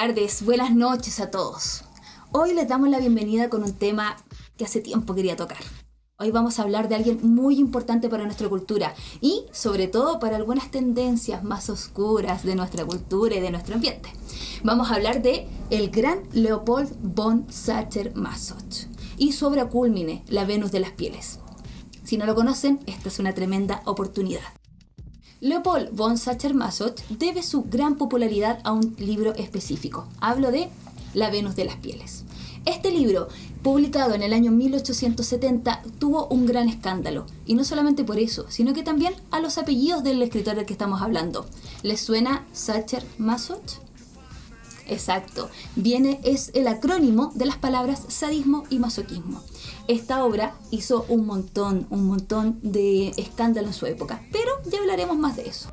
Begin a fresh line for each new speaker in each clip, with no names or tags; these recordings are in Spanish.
tardes, buenas noches a todos. Hoy les damos la bienvenida con un tema que hace tiempo quería tocar. Hoy vamos a hablar de alguien muy importante para nuestra cultura y sobre todo para algunas tendencias más oscuras de nuestra cultura y de nuestro ambiente. Vamos a hablar de el gran Leopold von Sacher-Masoch y su obra cúlmine, La Venus de las Pieles. Si no lo conocen, esta es una tremenda oportunidad. Leopold von Sacher-Masoch debe su gran popularidad a un libro específico. Hablo de La Venus de las Pieles. Este libro, publicado en el año 1870, tuvo un gran escándalo. Y no solamente por eso, sino que también a los apellidos del escritor del que estamos hablando. ¿Les suena Sacher-Masoch? Exacto. Es el acrónimo de las palabras sadismo y masoquismo. Esta obra hizo un montón de escándalo en su época, pero ya hablaremos más de eso.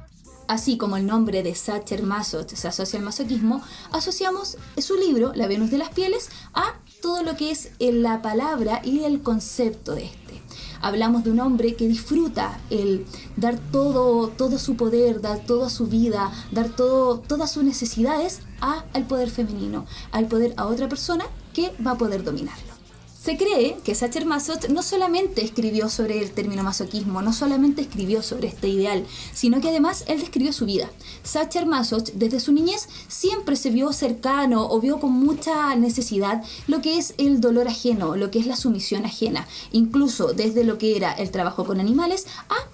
Así como el nombre de Sacher-Masoch se asocia al masoquismo, asociamos su libro, La Venus de las Pieles, a todo lo que es la palabra y el concepto de este. Hablamos de un hombre que disfruta el dar todo su poder, dar toda su vida, dar todas sus necesidades al poder femenino, al poder a otra persona que va a poder dominarlo. Se cree que Sacher-Masoch no solamente escribió sobre el término masoquismo, no solamente escribió sobre este ideal, sino que además él describió su vida. Sacher-Masoch desde su niñez siempre se vio cercano o vio con mucha necesidad lo que es el dolor ajeno, lo que es la sumisión ajena, incluso desde lo que era el trabajo con animales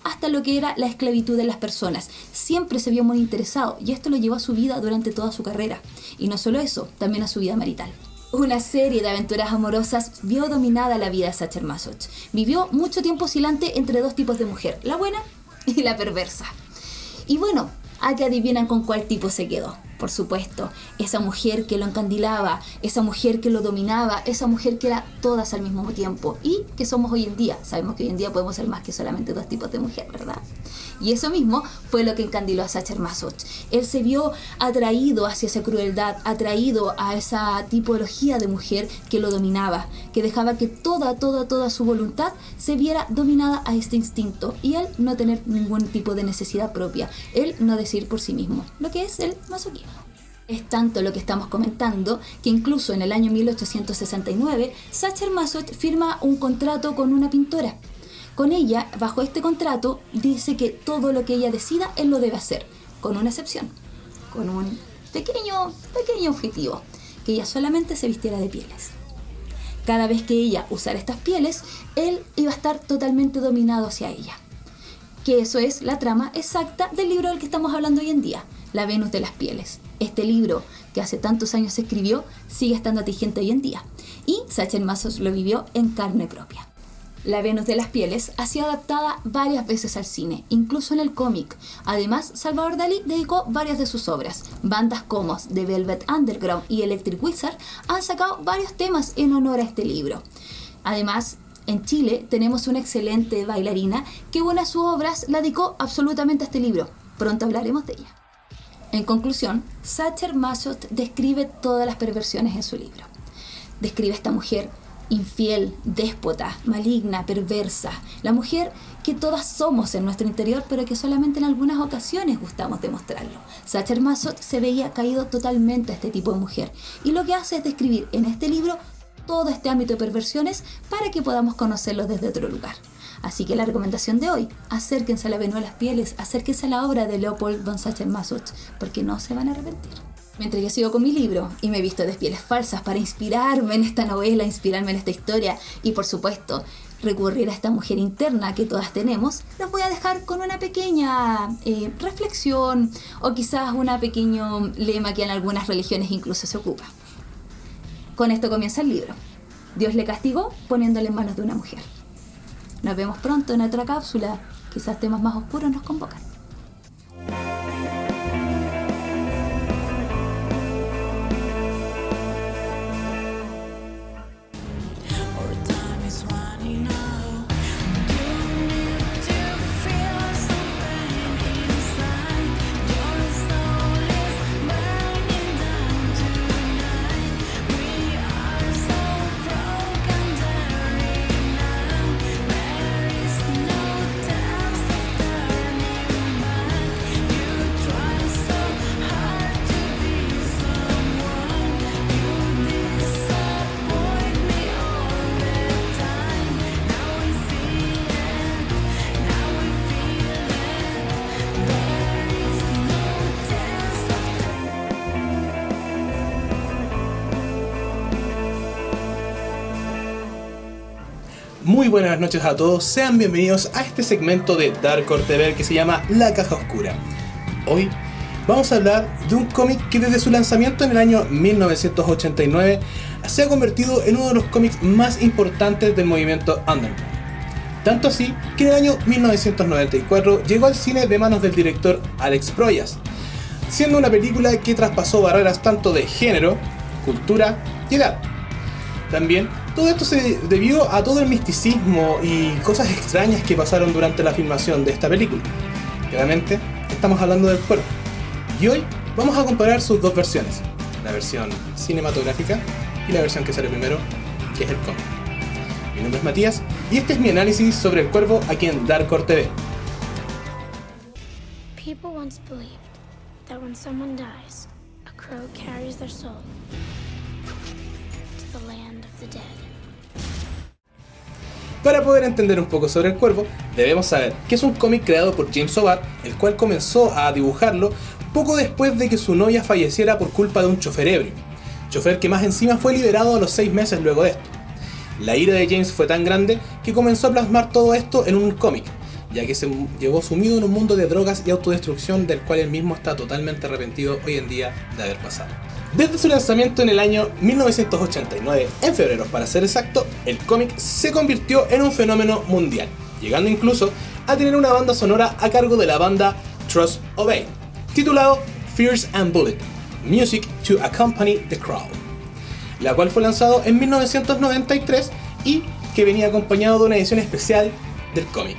hasta lo que era la esclavitud de las personas. Siempre se vio muy interesado y esto lo llevó a su vida durante toda su carrera. Y no solo eso, también a su vida marital. Una serie de aventuras amorosas vio dominada la vida de Sacher-Masoch. Vivió mucho tiempo oscilante entre dos tipos de mujer, la buena y la perversa. Y bueno, ¿a qué adivinan con cuál tipo se quedó? Por supuesto, esa mujer que lo encandilaba, esa mujer que lo dominaba, esa mujer que era todas al mismo tiempo. Y que somos hoy en día. Sabemos que hoy en día podemos ser más que solamente dos tipos de mujer, ¿verdad? Y eso mismo fue lo que encandiló a Sacher-Masoch. Él se vio atraído hacia esa crueldad, atraído a esa tipología de mujer que lo dominaba, que dejaba que toda su voluntad se viera dominada a este instinto y él no tener ningún tipo de necesidad propia, él no decidir por sí mismo, lo que es el masoquismo. Es tanto lo que estamos comentando que incluso en el año 1869 Sacher-Masoch firma un contrato con una pintora. Con ella, bajo este contrato, dice que todo lo que ella decida, él lo debe hacer, con una excepción, con un pequeño objetivo, que ella solamente se vistiera de pieles. Cada vez que ella usara estas pieles, él iba a estar totalmente dominado hacia ella. Que eso es la trama exacta del libro del que estamos hablando hoy en día, La Venus de las Pieles. Este libro, que hace tantos años se escribió, sigue estando vigente hoy en día. Y Sacher-Masoch lo vivió en carne propia. La Venus de las Pieles ha sido adaptada varias veces al cine, incluso en el cómic. Además, Salvador Dalí dedicó varias de sus obras. Bandas como The Velvet Underground y Electric Wizard han sacado varios temas en honor a este libro. Además, en Chile tenemos una excelente bailarina que una de sus obras la dedicó absolutamente a este libro. Pronto hablaremos de ella. En conclusión, Sacher-Masoch describe todas las perversiones en su libro. Describe a esta mujer infiel, déspota, maligna, perversa. La mujer que todas somos en nuestro interior, pero que solamente en algunas ocasiones gustamos demostrarlo. Sacher-Masoch se veía caído totalmente a este tipo de mujer. Y lo que hace es describir en este libro todo este ámbito de perversiones para que podamos conocerlos desde otro lugar. Así que la recomendación de hoy, acérquense a La Venus de las Pieles, acérquense a la obra de Leopold von Sacher-Masoch, porque no se van a arrepentir. Mientras yo sigo con mi libro y me he visto de pieles falsas para inspirarme en esta novela, inspirarme en esta historia y por supuesto recurrir a esta mujer interna que todas tenemos, los voy a dejar con una pequeña reflexión o quizás un pequeño lema que en algunas religiones incluso se ocupa. Con esto comienza el libro. Dios le castigó poniéndole en manos de una mujer. Nos vemos pronto en otra cápsula. Quizás temas más oscuros nos convocan.
Muy buenas noches a todos, sean bienvenidos a este segmento de Dark Horse TV que se llama La Caja Oscura. Hoy vamos a hablar de un cómic que desde su lanzamiento en el año 1989 se ha convertido en uno de los cómics más importantes del movimiento underground. Tanto así que en el año 1994 llegó al cine de manos del director Alex Proyas, siendo una película que traspasó barreras tanto de género, cultura y edad. También todo esto se debió a todo el misticismo y cosas extrañas que pasaron durante la filmación de esta película. Claramente estamos hablando del Cuervo. Y hoy vamos a comparar sus dos versiones, la versión cinematográfica y la versión que sale primero, que es el cómic. Mi nombre es Matías y este es mi análisis sobre el Cuervo aquí en Dark Horse TV.
People once believed that when someone dies, a crow carries their soul to the land of the dead.
Para poder entender un poco sobre el Cuervo, debemos saber que es un cómic creado por James O'Barr, el cual comenzó a dibujarlo poco después de que su novia falleciera por culpa de un chofer ebrio, chofer que más encima fue liberado a los 6 meses luego de esto. La ira de James fue tan grande que comenzó a plasmar todo esto en un cómic, ya que se llevó sumido en un mundo de drogas y autodestrucción del cual él mismo está totalmente arrepentido hoy en día de haber pasado. Desde su lanzamiento en el año 1989, en febrero para ser exacto, el cómic se convirtió en un fenómeno mundial, llegando incluso a tener una banda sonora a cargo de la banda Trust Obey, titulado Fierce and Bullet, Music to Accompany the Crowd, la cual fue lanzado en 1993 y que venía acompañado de una edición especial del cómic.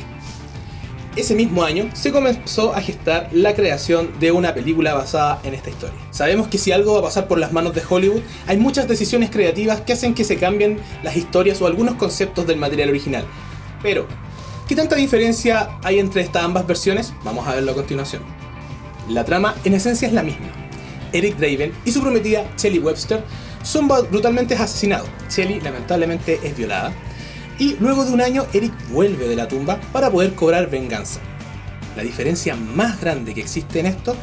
Ese mismo año se comenzó a gestar la creación de una película basada en esta historia. Sabemos que si algo va a pasar por las manos de Hollywood, hay muchas decisiones creativas que hacen que se cambien las historias o algunos conceptos del material original. Pero, ¿qué tanta diferencia hay entre estas ambas versiones? Vamos a verlo a continuación. La trama en esencia es la misma. Eric Draven y su prometida Shelley Webster son brutalmente asesinados. Shelley lamentablemente es violada. Y luego de un año, Eric vuelve de la tumba para poder cobrar venganza. La diferencia más grande que existe en esto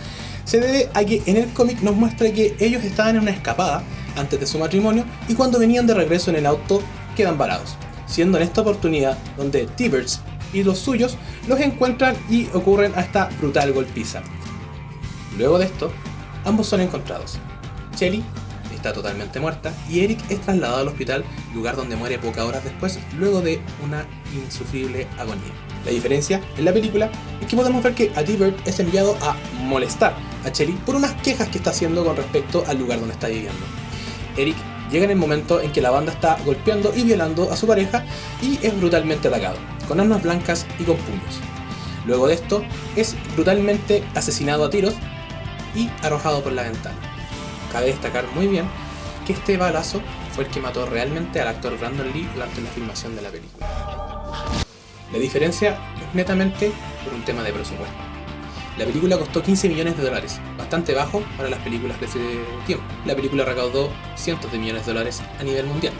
se debe a que en el cómic nos muestra que ellos estaban en una escapada antes de su matrimonio y cuando venían de regreso en el auto quedan varados, siendo en esta oportunidad donde T-Birds y los suyos los encuentran y ocurren a esta brutal golpiza. Luego de esto, ambos son encontrados. Shelley está totalmente muerta y Eric es trasladado al hospital, lugar donde muere pocas horas después, luego de una insufrible agonía. La diferencia en la película es que podemos ver que a T-Bird es enviado a molestar a Shelley por unas quejas que está haciendo con respecto al lugar donde está viviendo. Eric llega en el momento en que la banda está golpeando y violando a su pareja y es brutalmente atacado, con armas blancas y con puños. Luego de esto, es brutalmente asesinado a tiros y arrojado por la ventana. Cabe destacar muy bien que este balazo fue el que mató realmente al actor Brandon Lee durante la filmación de la película. La diferencia es netamente por un tema de presupuesto. La película costó $15 millones, bastante bajo para las películas de ese tiempo. La película recaudó cientos de millones de dólares a nivel mundial.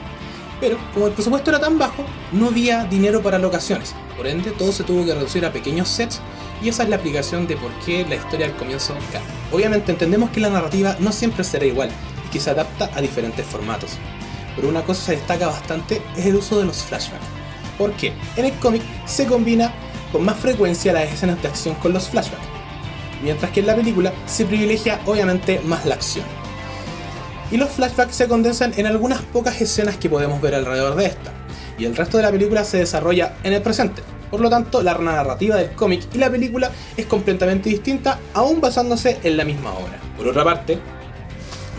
Pero como el presupuesto era tan bajo, no había dinero para locaciones. Por ende, todo se tuvo que reducir a pequeños sets y esa es la explicación de por qué la historia al comienzo cambia. Obviamente entendemos que la narrativa no siempre será igual y que se adapta a diferentes formatos. Pero una cosa que se destaca bastante es el uso de los flashbacks. ¿Por qué? En el cómic se combina con más frecuencia las escenas de acción con los flashbacks, mientras que en la película se privilegia obviamente más la acción. Y los flashbacks se condensan en algunas pocas escenas que podemos ver alrededor de esta, y el resto de la película se desarrolla en el presente. Por lo tanto, la narrativa del cómic y la película es completamente distinta, aún basándose en la misma obra. Por otra parte,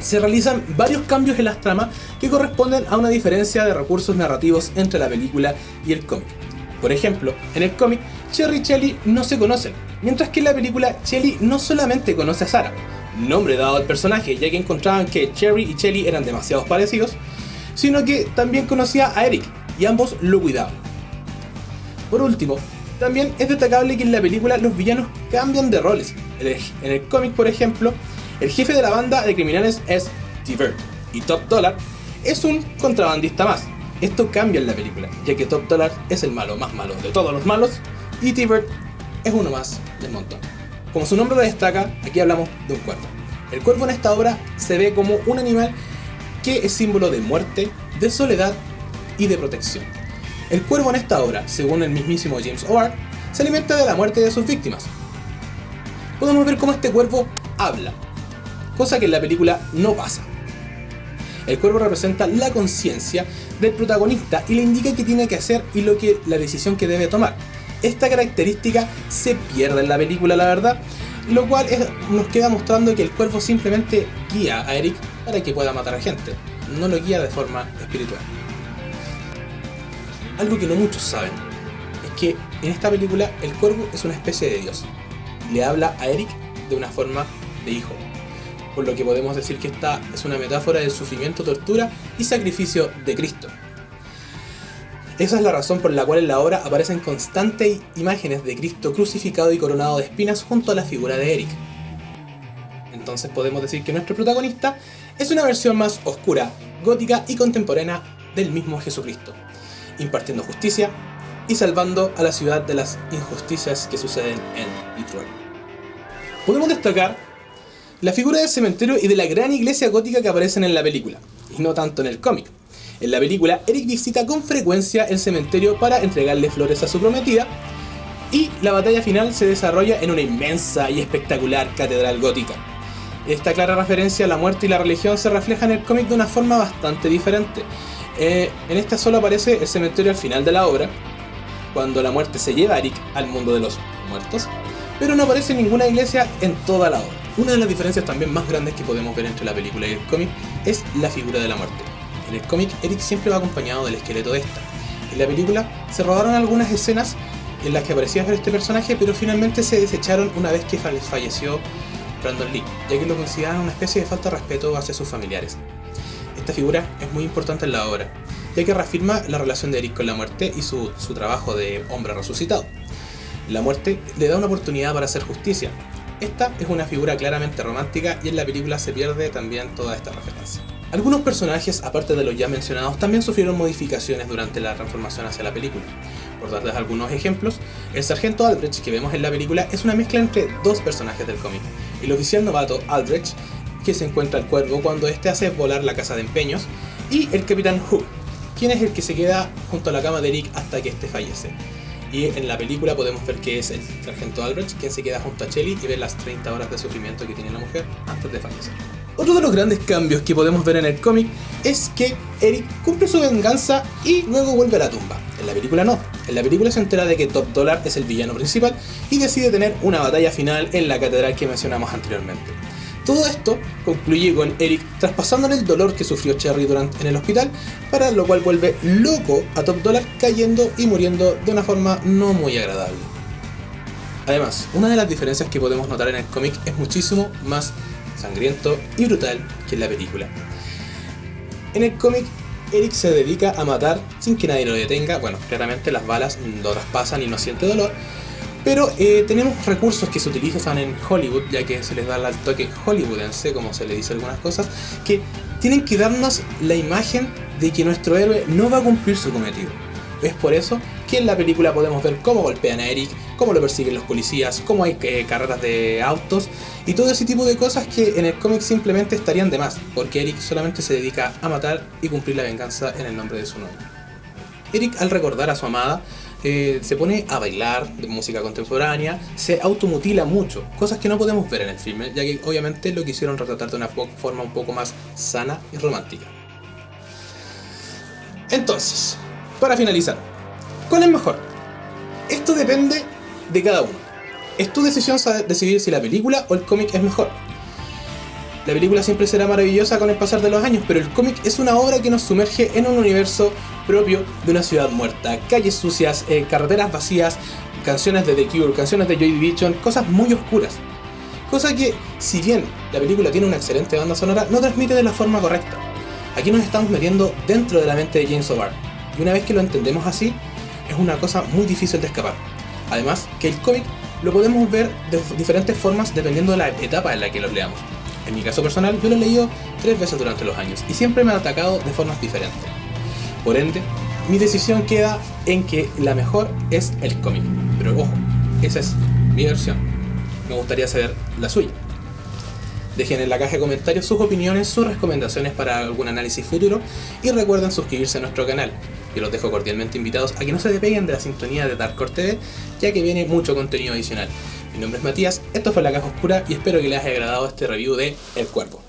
se realizan varios cambios en las tramas que corresponden a una diferencia de recursos narrativos entre la película y el cómic. Por ejemplo, en el cómic, Cherry y Shelley no se conocen, mientras que en la película, Shelley no solamente conoce a Sarah, nombre dado al personaje ya que encontraban que Cherry y Shelley eran demasiado parecidos, sino que también conocía a Eric y ambos lo cuidaban. Por último, también es destacable que en la película los villanos cambian de roles. En el cómic, por ejemplo, el jefe de la banda de criminales es T-Bird y Top Dollar es un contrabandista más. Esto cambia en la película, ya que Top Dollar es el malo más malo de todos los malos y T-Bird es uno más del montón. Como su nombre lo destaca, aquí hablamos de un cuervo. El cuervo en esta obra se ve como un animal que es símbolo de muerte, de soledad y de protección. El cuervo en esta obra, según el mismísimo James Howard, se alimenta de la muerte de sus víctimas. Podemos ver cómo este cuervo habla, cosa que en la película no pasa. El cuervo representa la conciencia del protagonista y le indica qué tiene que hacer y la decisión que debe tomar. Esta característica se pierde en la película, la verdad, lo cual nos queda mostrando que el cuervo simplemente guía a Eric para que pueda matar a gente, no lo guía de forma espiritual. Algo que no muchos saben es que en esta película el cuervo es una especie de dios. Le habla a Eric de una forma de hijo, por lo que podemos decir que esta es una metáfora del sufrimiento, tortura y sacrificio de Cristo. Esa es la razón por la cual en la obra aparecen constantes imágenes de Cristo crucificado y coronado de espinas junto a la figura de Eric. Entonces podemos decir que nuestro protagonista es una versión más oscura, gótica y contemporánea del mismo Jesucristo, impartiendo justicia y salvando a la ciudad de las injusticias que suceden en Detroit. Podemos destacar la figura del cementerio y de la gran iglesia gótica que aparecen en la película, y no tanto en el cómic. En la película, Eric visita con frecuencia el cementerio para entregarle flores a su prometida, y la batalla final se desarrolla en una inmensa y espectacular catedral gótica. Esta clara referencia a la muerte y la religión se refleja en el cómic de una forma bastante diferente. En esta solo aparece el cementerio al final de la obra, cuando la muerte se lleva a Eric al mundo de los muertos, pero no aparece ninguna iglesia en toda la obra. Una de las diferencias también más grandes que podemos ver entre la película y el cómic es la figura de la muerte. En el cómic, Eric siempre va acompañado del esqueleto de esta. En la película se rodaron algunas escenas en las que aparecía ver este personaje, pero finalmente se desecharon una vez que falleció Brandon Lee, ya que lo consideraron una especie de falta de respeto hacia sus familiares. Esta figura es muy importante en la obra, ya que reafirma la relación de Eric con la muerte y su trabajo de hombre resucitado. La muerte le da una oportunidad para hacer justicia. Esta es una figura claramente romántica y en la película se pierde también toda esta referencia. Algunos personajes, aparte de los ya mencionados, también sufrieron modificaciones durante la transformación hacia la película. Por darles algunos ejemplos, el sargento Aldrich que vemos en la película es una mezcla entre dos personajes del cómic. El oficial novato Aldrich, que se encuentra al cuervo cuando éste hace volar la casa de empeños, y el capitán Hook, quien es el que se queda junto a la cama de Eric hasta que éste fallece. Y en la película podemos ver que es el sargento Aldrich quien se queda junto a Shelly y ve las 30 horas de sufrimiento que tiene la mujer antes de fallecer. Otro de los grandes cambios que podemos ver en el cómic es que Eric cumple su venganza y luego vuelve a la tumba. En la película no. En la película se entera de que Top Dollar es el villano principal y decide tener una batalla final en la catedral que mencionamos anteriormente. Todo esto concluye con Eric traspasándole el dolor que sufrió Cherry en el hospital, para lo cual vuelve loco a Top Dollar, cayendo y muriendo de una forma no muy agradable. Además, una de las diferencias que podemos notar en el cómic es muchísimo más sangriento y brutal que en la película. En el cómic, Eric se dedica a matar sin que nadie lo detenga. Bueno, claramente las balas lo traspasan y no siente dolor, pero tenemos recursos que se utilizan en Hollywood, ya que se les da el toque hollywoodense, como se le dice algunas cosas, que tienen que darnos la imagen de que nuestro héroe no va a cumplir su cometido. Es por eso que en la película podemos ver cómo golpean a Eric, cómo lo persiguen los policías, cómo hay carreras de autos y todo ese tipo de cosas que en el cómic simplemente estarían de más, porque Eric solamente se dedica a matar y cumplir la venganza en el nombre de su novio. Eric, al recordar a su amada, se pone a bailar de música contemporánea, se automutila mucho, cosas que no podemos ver en el filme, ya que obviamente lo quisieron retratar de una forma un poco más sana y romántica. Entonces, para finalizar, ¿cuál es mejor? Esto depende de cada uno. Es tu decisión decidir si la película o el cómic es mejor. La película siempre será maravillosa con el pasar de los años, pero el cómic es una obra que nos sumerge en un universo propio de una ciudad muerta, calles sucias, carreteras vacías, canciones de The Cure, canciones de Joy Division, cosas muy oscuras. Cosa que, si bien la película tiene una excelente banda sonora, no transmite de la forma correcta. Aquí nos estamos metiendo dentro de la mente de James Howard, y una vez que lo entendemos así, es una cosa muy difícil de escapar. Además, que el cómic lo podemos ver de diferentes formas dependiendo de la etapa en la que lo leamos. En mi caso personal, yo lo he leído 3 veces durante los años y siempre me ha atacado de formas diferentes. Por ende, mi decisión queda en que la mejor es el cómic. Pero ojo, esa es mi versión. Me gustaría saber la suya. Dejen en la caja de comentarios sus opiniones, sus recomendaciones para algún análisis futuro y recuerden suscribirse a nuestro canal. y los dejo cordialmente invitados a que no se despeguen de la sintonía de Dark Horse TV, ya que viene mucho contenido adicional. Mi nombre es Matías, esto fue La Caja Oscura y espero que les haya agradado este review de El Cuervo.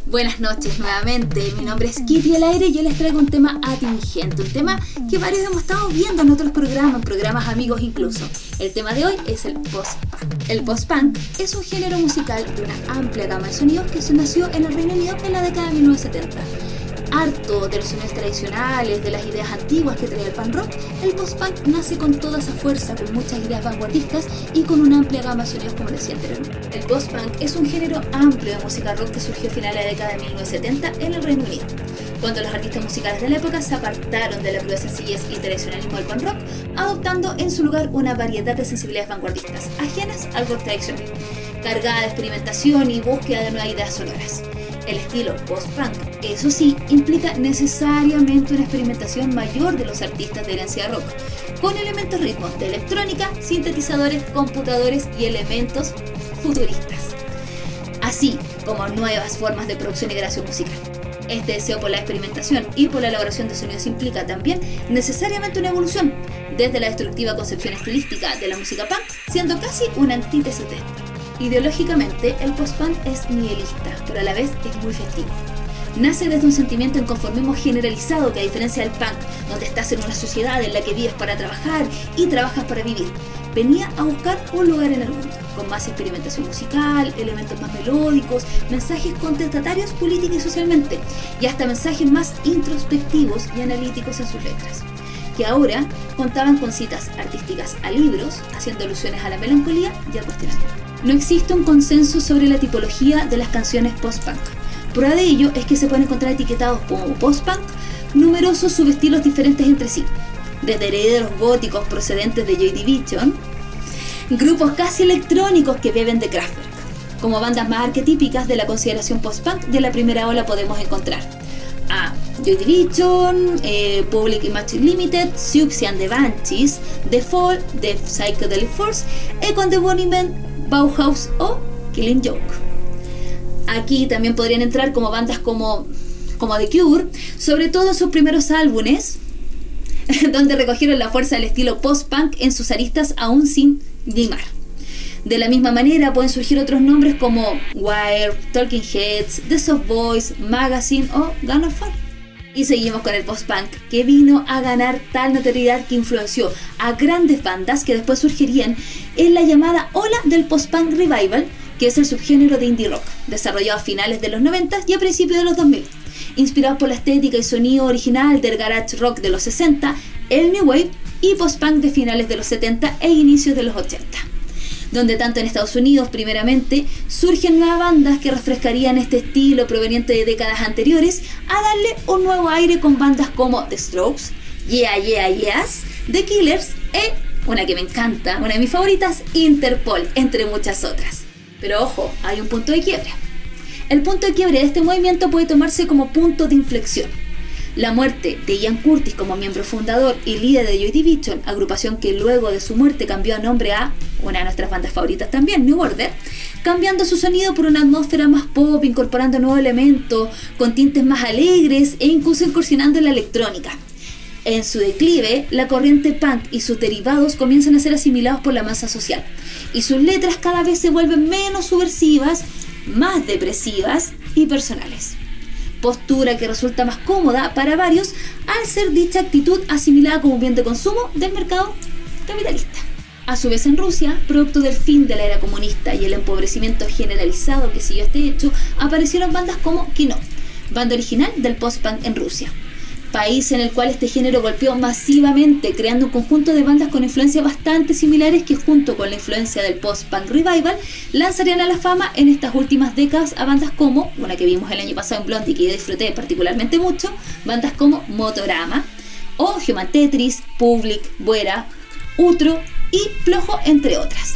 Buenas noches nuevamente, mi nombre es Kitty al aire y yo les traigo un tema atingente, un tema que varios hemos estado viendo en otros programas amigos incluso. El tema de hoy es el post-punk. El post-punk es un género musical de una amplia gama de sonidos que se nació en el Reino Unido en la década de 1970. Harto de los sonidos tradicionales, de las ideas antiguas que traía el punk rock, el post-punk nace con toda esa fuerza, con muchas ideas vanguardistas y con una amplia gama de sonidos como decía anteriormente. El post-punk es un género amplio de música rock que surgió a finales de la década de 1970 en el Reino Unido, cuando los artistas musicales de la época se apartaron de la cruda sencillez y tradicionalismo del punk rock, adoptando en su lugar una variedad de sensibilidades vanguardistas, ajenas al rock tradicional, cargada de experimentación y búsqueda de nuevas ideas sonoras. El estilo post-punk, eso sí, implica necesariamente una experimentación mayor de los artistas de herencia rock, con elementos ritmos de electrónica, sintetizadores, computadores y elementos futuristas, así como nuevas formas de producción y creación musical. Este deseo por la experimentación y por la elaboración de sonidos implica también necesariamente una evolución, desde la destructiva concepción estilística de la música punk, siendo casi una antítesis de esto. Ideológicamente, el post-punk es nihilista, pero a la vez es muy festivo. Nace desde un sentimiento de inconformismo generalizado que, a diferencia del punk, donde estás en una sociedad en la que vives para trabajar y trabajas para vivir, venía a buscar un lugar en el mundo, con más experimentación musical, elementos más melódicos, mensajes contestatarios política y socialmente, y hasta mensajes más introspectivos y analíticos en sus letras, que ahora contaban con citas artísticas a libros, haciendo alusiones a la melancolía y al cuestionamiento. No existe un consenso sobre la tipología de las canciones post-punk. Prueba de ello es que se pueden encontrar etiquetados como post-punk numerosos subestilos diferentes entre sí, desde herederos góticos procedentes de Joy Division, grupos casi electrónicos que beben de Kraftwerk. Como bandas más arquetípicas de la consideración post-punk de la primera ola podemos encontrar a Joy Division, Public Image Limited, Siouxsie and the Banshees, The Fall, The Psychedelic Force, Echo and the Bunnymen, Bauhaus o Killing Joke. Aquí también podrían entrar como bandas como The Cure, sobre todo en sus primeros álbumes, donde recogieron la fuerza del estilo post-punk en sus aristas aún sin limar. De la misma manera pueden surgir otros nombres como Wire, Talking Heads, The Soft Boys, Magazine o Gun of Fun. Y seguimos con el post-punk, que vino a ganar tal notoriedad que influenció a grandes bandas que después surgirían en la llamada ola del post-punk revival, que es el subgénero de indie rock, desarrollado a finales de los 90 y a principios de los 2000, inspirados por la estética y sonido original del garage rock de los 60, el new wave y post-punk de finales de los 70 e inicios de los 80. donde tanto en Estados Unidos, primeramente, surgen nuevas bandas que refrescarían este estilo proveniente de décadas anteriores, a darle un nuevo aire con bandas como The Strokes, Yeah Yeah Yeahs, The Killers e, una que me encanta, una de mis favoritas, Interpol, entre muchas otras. Pero ojo, hay un punto de quiebre. El punto de quiebre de este movimiento puede tomarse como punto de inflexión. La muerte de Ian Curtis como miembro fundador y líder de Joy Division, agrupación que luego de su muerte cambió a nombre a una de nuestras bandas favoritas también, New Order, cambiando su sonido por una atmósfera más pop, incorporando nuevos elementos, con tintes más alegres e incluso incursionando en la electrónica. En su declive, la corriente punk y sus derivados comienzan a ser asimilados por la masa social, y sus letras cada vez se vuelven menos subversivas, más depresivas y personales. Postura que resulta más cómoda para varios al ser dicha actitud asimilada como un bien de consumo del mercado capitalista. A su vez, en Rusia, producto del fin de la era comunista y el empobrecimiento generalizado que siguió este hecho, aparecieron bandas como Kino, banda original del post-punk en Rusia, país en el cual este género golpeó masivamente, creando un conjunto de bandas con influencias bastante similares que, junto con la influencia del post-punk revival, lanzarían a la fama en estas últimas décadas a bandas como, una que vimos el año pasado en Blondie que yo disfruté particularmente mucho, bandas como Motorama o Human Tetris, Public, Buera, Utro y Plojo, entre otras,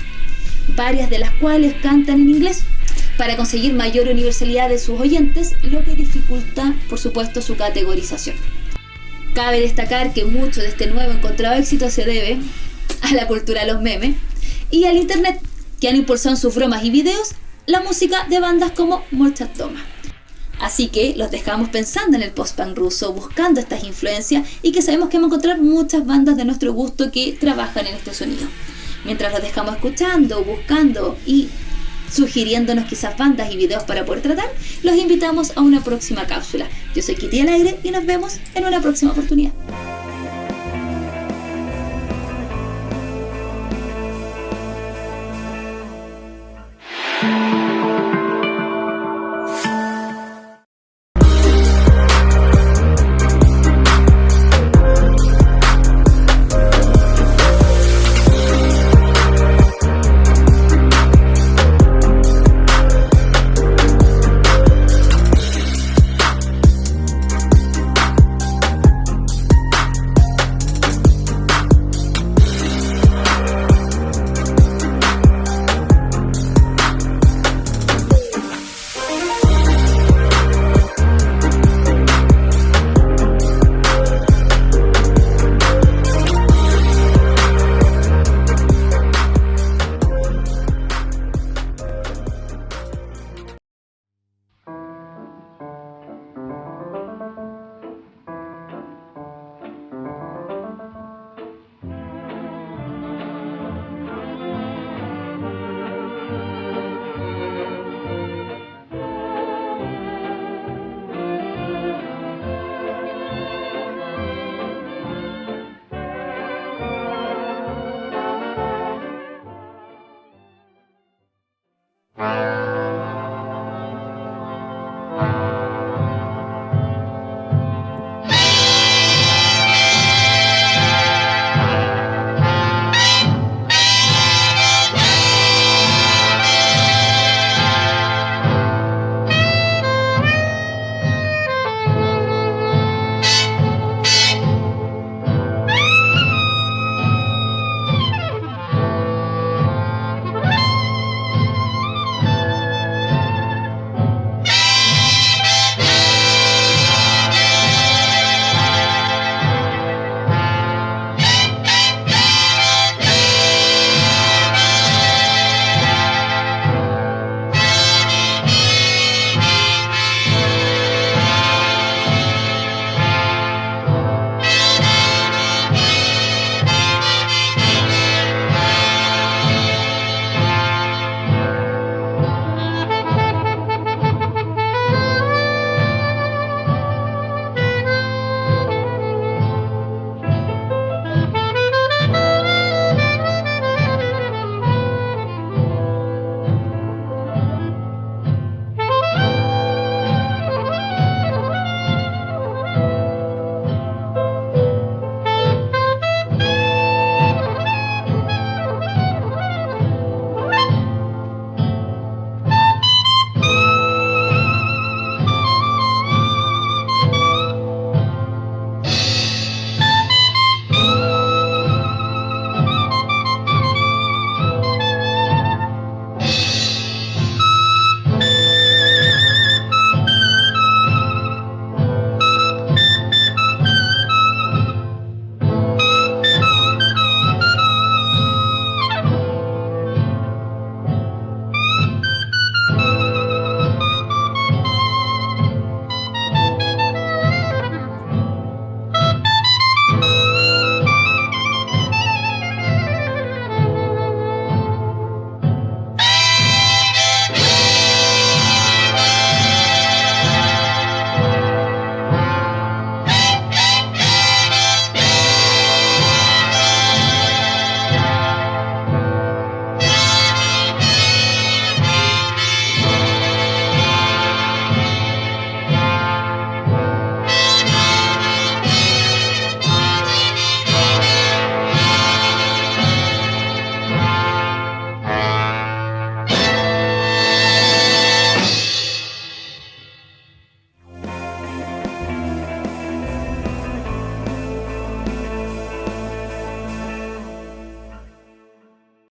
varias de las cuales cantan en inglés para conseguir mayor universalidad de sus oyentes, lo que dificulta, por supuesto, su categorización. Cabe destacar que mucho de este nuevo encontrado éxito se debe a la cultura de los memes y al internet, que han impulsado en sus bromas y videos la música de bandas como Molchat Doma. Así que los dejamos pensando en el post-punk ruso, buscando estas influencias, y que sabemos que vamos a encontrar muchas bandas de nuestro gusto que trabajan en este sonido. Mientras los dejamos escuchando, buscando y sugiriéndonos quizás bandas y videos para poder tratar, los invitamos a una próxima cápsula. Yo soy Kitty al Aire y nos vemos en una próxima oportunidad.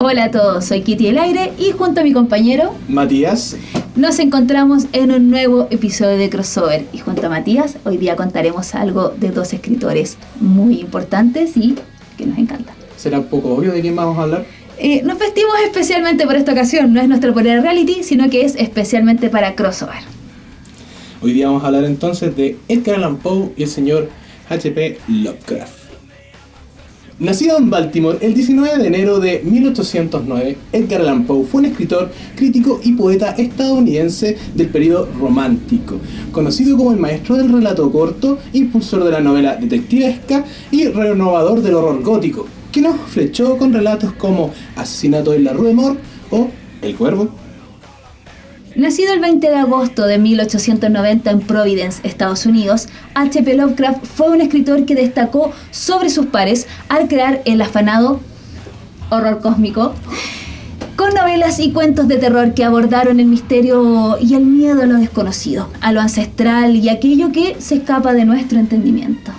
Hola a todos, soy Kitty El Aire y junto a mi compañero
Matías.
nos encontramos en un nuevo episodio de Crossover. Y junto a Matías hoy día contaremos algo de dos escritores muy importantes y que nos encantan.
¿Será un poco obvio de quién vamos a hablar?
Nos vestimos especialmente para esta ocasión, no es nuestro poder reality, sino que es especialmente para Crossover.
Hoy día vamos a hablar entonces de Edgar Allan Poe y el señor H.P. Lovecraft. Nacido en Baltimore el 19 de enero de 1809, Edgar Allan Poe fue un escritor, crítico y poeta estadounidense del período romántico, conocido como el maestro del relato corto, impulsor de la novela detectivesca y renovador del horror gótico, que nos flechó con relatos como Asesinato en la Rue Morgue o El Cuervo.
Nacido el 20 de agosto de 1890 en Providence, Estados Unidos, H.P. Lovecraft fue un escritor que destacó sobre sus pares al crear el afanado horror cósmico, con novelas y cuentos de terror que abordaron el misterio y el miedo a lo desconocido, a lo ancestral y aquello que se escapa de nuestro entendimiento.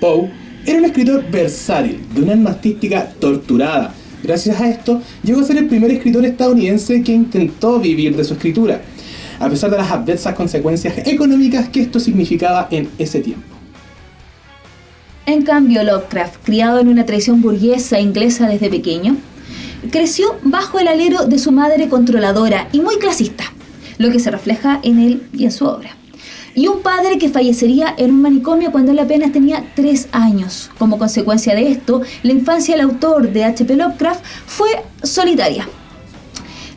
Poe era un escritor versátil, de una alma artística torturada. Gracias a esto, llegó a ser el primer escritor estadounidense que intentó vivir de su escritura, a pesar de las adversas consecuencias económicas que esto significaba en ese tiempo.
En cambio, Lovecraft, criado en una tradición burguesa inglesa desde pequeño, creció bajo el alero de su madre controladora y muy clasista, lo que se refleja en él y en su obra. Y un padre que fallecería en un manicomio cuando él apenas tenía 3 años. Como consecuencia de esto, la infancia del autor de H.P. Lovecraft fue solitaria.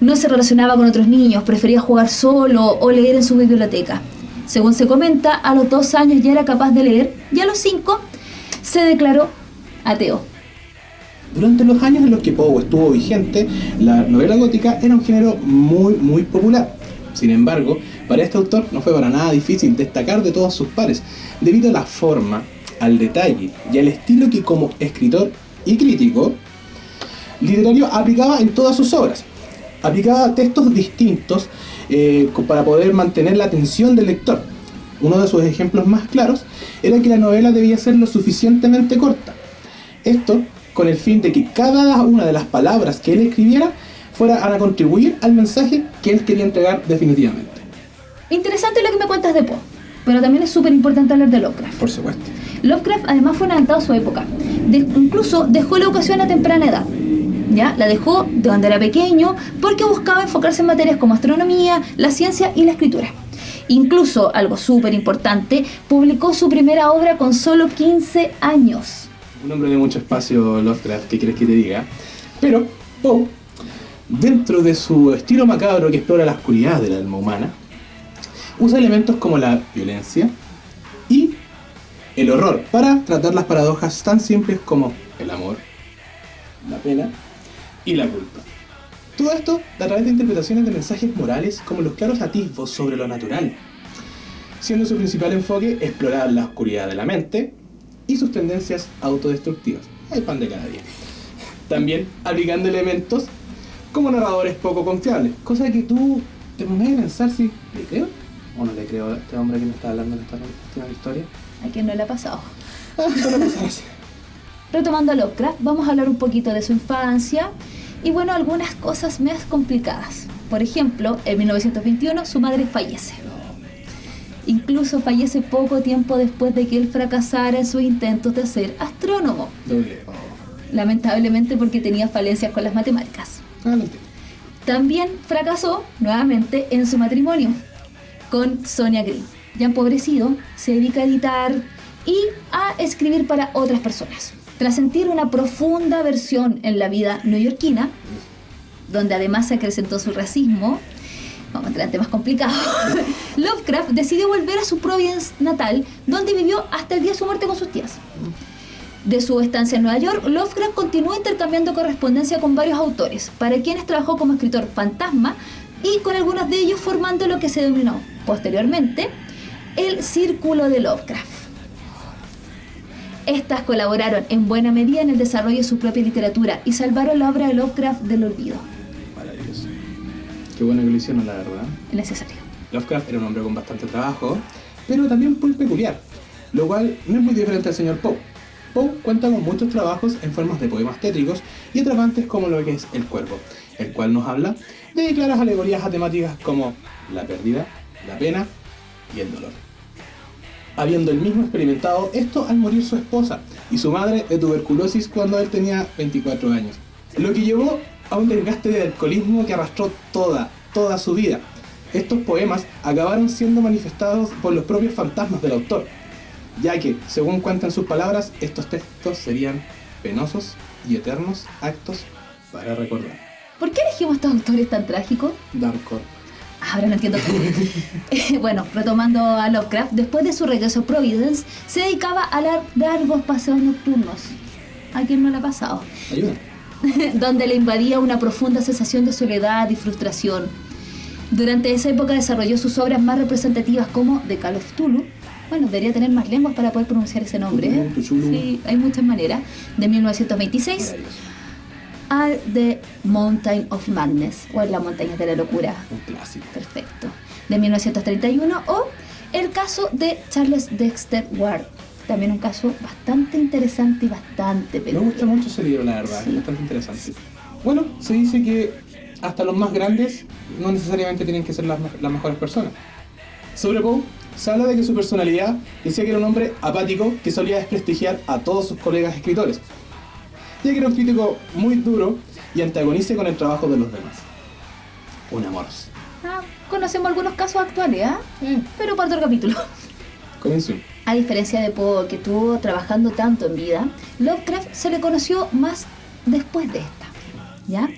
No se relacionaba con otros niños, prefería jugar solo o leer en su biblioteca. Según se comenta, a los 2 años ya era capaz de leer y a los 5 se declaró ateo.
Durante los años en los que Poe estuvo vigente, la novela gótica era un género muy popular. Sin embargo, para este autor no fue para nada difícil destacar de todos sus pares, debido a la forma, al detalle y al estilo que como escritor y crítico literario aplicaba en todas sus obras. Aplicaba textos distintos para poder mantener la atención del lector. Uno de sus ejemplos más claros era que la novela debía ser lo suficientemente corta. Esto con el fin de que cada una de las palabras que él escribiera fuera a contribuir al mensaje que él quería entregar definitivamente.
Interesante lo que me cuentas de Poe, pero también es súper importante hablar de Lovecraft.
Por supuesto.
Lovecraft además fue un adelantado a su época. Incluso dejó la educación a temprana edad. ¿Ya? La dejó de cuando era pequeño porque buscaba enfocarse en materias como astronomía, la ciencia y la escritura. Incluso, algo súper importante, publicó su primera obra con solo 15 años.
Un hombre de mucho espacio, Lovecraft, ¿qué quieres que te diga? Pero Poe, dentro de su estilo macabro que explora la oscuridad del alma humana, usa elementos como la violencia y el horror para tratar las paradojas tan simples como el amor, la pena y la culpa. Todo esto a través de interpretaciones de mensajes morales como los claros atisbos sobre lo natural, siendo su principal enfoque explorar la oscuridad de la mente y sus tendencias autodestructivas. El pan de cada día. También aplicando elementos como narradores poco confiables, cosa que tú te pones a pensar si le creo o no le creo a este hombre que me está hablando en esta historia.
¿A quién no le ha pasado?
Solo cosas.
Retomando a Lovecraft, vamos a hablar un poquito de su infancia y bueno, algunas cosas más complicadas. Por ejemplo, en 1921 su madre fallece. Incluso fallece poco tiempo después de que él fracasara en sus intentos de ser astrónomo. Lamentablemente porque tenía falencias con las matemáticas. También fracasó nuevamente en su matrimonio con Sonia Green. Ya empobrecido, se dedica a editar y a escribir para otras personas. Tras sentir una profunda aversión en la vida neoyorquina, donde además se acrecentó su racismo, vamos a entrar en temas complicados, Lovecraft decidió volver a su Providence natal, donde vivió hasta el día de su muerte con sus tías. De su estancia en Nueva York, Lovecraft continuó intercambiando correspondencia con varios autores, para quienes trabajó como escritor fantasma y con algunos de ellos formando lo que se denominó posteriormente el Círculo de Lovecraft. Estas colaboraron en buena medida en el desarrollo de su propia literatura y salvaron la obra de Lovecraft del olvido.
Maravilloso. Qué bueno que lo hicieron, la verdad.
Necesario.
Lovecraft era un hombre con bastante trabajo, pero también muy peculiar, lo cual no es muy diferente al señor Poe. Poe cuenta con muchos trabajos en formas de poemas tétricos y atrapantes como lo que es El Cuervo, el cual nos habla de claras alegorías a temáticas como la pérdida, la pena y el dolor. Habiendo él mismo experimentado esto al morir su esposa y su madre de tuberculosis cuando él tenía 24 años, lo que llevó a un desgaste de alcoholismo que arrastró toda su vida. Estos poemas acabaron siendo manifestados por los propios fantasmas del autor, ya que, según cuentan sus palabras, estos textos serían penosos y eternos actos para recordar.
¿Por qué elegimos estos autores tan trágicos?
Darkcore.
Ahora no entiendo todo. Bueno, retomando a Lovecraft, después de su regreso a Providence, se dedicaba a largos paseos nocturnos. ¿A quién no le ha pasado?
Ayuda.
Donde le invadía una profunda sensación de soledad y frustración. Durante esa época desarrolló sus obras más representativas como The Call of Cthulhu. Bueno, debería tener más lenguas para poder pronunciar ese nombre, ¿eh? Sí, hay muchas maneras. De 1926 a The Mountain of Madness, o en las montañas de la locura.
Un clásico.
Perfecto. De 1931, o el caso de Charles Dexter Ward. También un caso bastante interesante y bastante
Me
peculiar.
gusta mucho ese libro, la verdad,
Sí.
es bastante interesante. Bueno, se dice que hasta los más grandes no necesariamente tienen que ser las mejores personas. Sobre Poe, se habla de que su personalidad decía que era un hombre apático que solía desprestigiar a todos sus colegas escritores, ya que era un crítico muy duro y antagonista con el trabajo de los demás. Un amor.
Conocemos algunos casos actuales, ¿ah? Pero para otro capítulo.
Comienzo.
A diferencia de Poe, que estuvo trabajando tanto en vida, Lovecraft se le conoció más después de esta, ¿ya?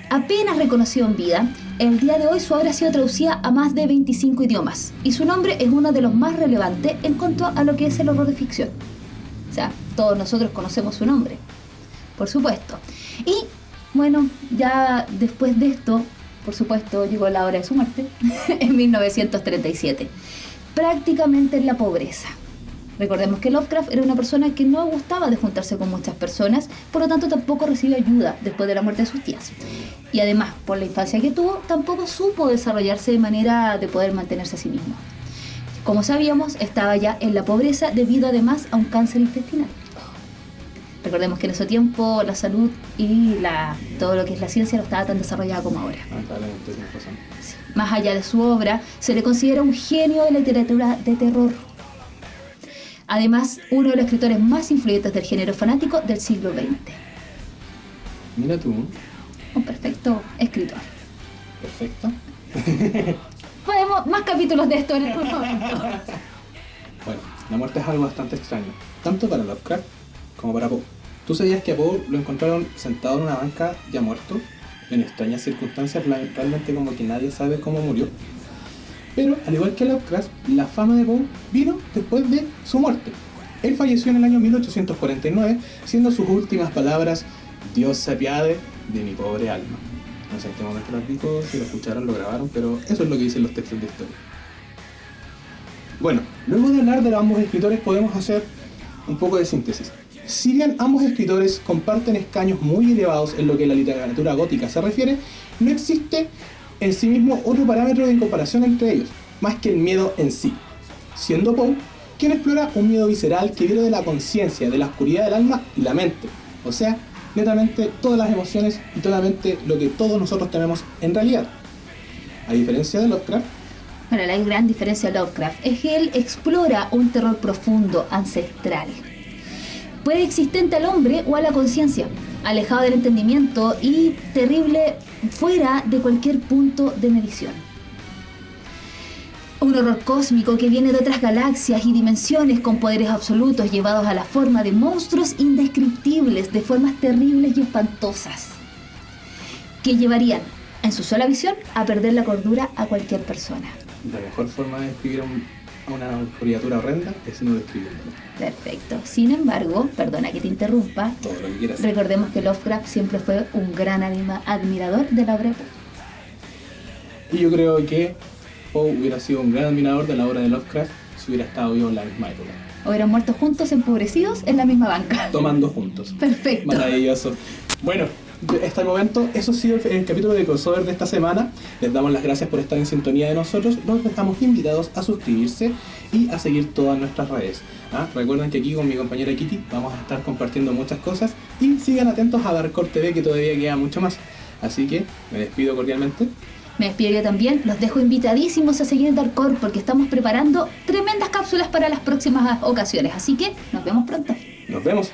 Apenas reconocido en vida, el día de hoy su obra ha sido traducida a más de 25 idiomas y su nombre es uno de los más relevantes en cuanto a lo que es el horror de ficción. O sea, todos nosotros conocemos su nombre, por supuesto. Y bueno, ya después de esto, por supuesto, llegó la hora de su muerte, en 1937, prácticamente en la pobreza. Recordemos que Lovecraft era una persona que no gustaba de juntarse con muchas personas, por lo tanto tampoco recibió ayuda después de la muerte de sus tías. Y además, por la infancia que tuvo, tampoco supo desarrollarse de manera de poder mantenerse a sí mismo. Como sabíamos, estaba ya en la pobreza debido además a un cáncer intestinal. Recordemos que en ese tiempo la salud y todo lo que es la ciencia no estaba tan desarrollada como ahora.
Lamentablemente tienes razón.
Sí. Más allá de su obra, se le considera un genio de la literatura de terror. Además, uno de los escritores más influyentes del género fanático del siglo XX.
Mira tú.
Un perfecto escritor.
Perfecto.
Podemos más capítulos de esto en algún momento.
Bueno, la muerte es algo bastante extraño, tanto para Lovecraft como para Poe. ¿Tú sabías que a Poe lo encontraron sentado en una banca ya muerto? En extrañas circunstancias, realmente como que nadie sabe cómo murió. Pero, al igual que Lovecraft, la fama de Poe vino después de su muerte. Él falleció en el año 1849, siendo sus últimas palabras: Dios se apiade de mi pobre alma. No sé en qué momento las dijo, si lo escucharon, lo grabaron, pero eso es lo que dicen los textos de historia. Bueno, luego de hablar de ambos escritores podemos hacer un poco de síntesis. Si bien ambos escritores comparten escaños muy elevados en lo que la literatura gótica se refiere, no existe en sí mismo otro parámetro de comparación entre ellos, más que el miedo en sí, siendo Poe quien explora un miedo visceral que viene de la conciencia, de la oscuridad del alma y la mente, o sea, netamente todas las emociones y totalmente lo que todos nosotros tenemos en realidad. A diferencia de Lovecraft,
Bueno, la gran diferencia de Lovecraft es que él explora un terror profundo, ancestral. Puede existente al hombre o a la conciencia, alejado del entendimiento y terrible fuera de cualquier punto de medición. Un horror cósmico que viene de otras galaxias y dimensiones con poderes absolutos llevados a la forma de monstruos indescriptibles, de formas terribles y espantosas, que llevarían, en su sola visión, a perder la cordura a cualquier persona.
la mejor forma de describir a una criatura horrenda es no describiéndolo.
Perfecto. Sin embargo, perdona que te interrumpa,
Todo lo que quieras.
recordemos que Lovecraft siempre fue un gran admirador de la obra de Poe.
Y yo creo que Poe hubiera sido un gran admirador de la obra de Lovecraft si hubiera estado vivo en la misma época.
Hubieran muerto juntos, empobrecidos, en la misma banca.
Tomando juntos.
Perfecto.
Maravilloso. Bueno, hasta el momento, eso ha sido el capítulo de crossover de esta semana. Les damos las gracias por estar en sintonía de nosotros. Los dejamos invitados a suscribirse y a seguir todas nuestras redes. Recuerden que aquí con mi compañera Kitty vamos a estar compartiendo muchas cosas y sigan atentos a Dark Core TV, que todavía queda mucho más. Así que me despido cordialmente.
Me despido yo también. Los dejo invitadísimos a seguir en Dark Core porque estamos preparando tremendas cápsulas para las próximas ocasiones. Así que nos vemos pronto.
Nos vemos.